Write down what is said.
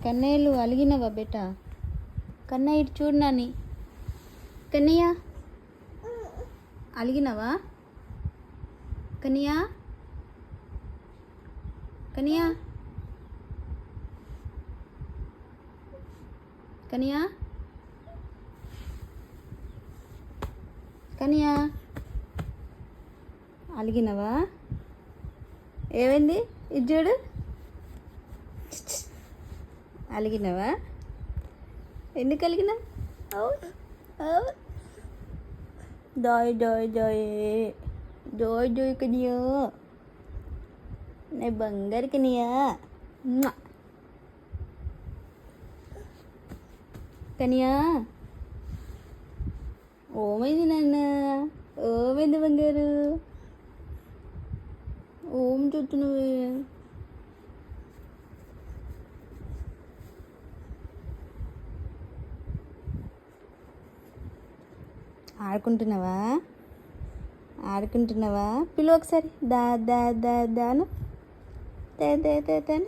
కన్నయ్యలు అలిగినవా బేట? కన్నయ్య ఇటు చూడు నాని. కన్నయ్య అలిగినవా? కన్నయ్య కన్నయ్య కన్నయ్య కన్నయ్య అలిగినవా? ఏమైంది? ఇది చూడు. అలిగినవా? ఎందుకు అలిగినా? దోయ్ దోయ్ దోయ్ దోయ్ దోయ్ కనియా, నా బంగారు కనియా. కనియా ఓమైంది నాన్న? ఓమైంది బంగారు? ఓం చూస్తున్నావే. ఆడుకుంటున్నావా? ఆడుకుంటున్నావా? పిలువ ఒకసారి. దా దా దా దాను. తే తే తే తేను.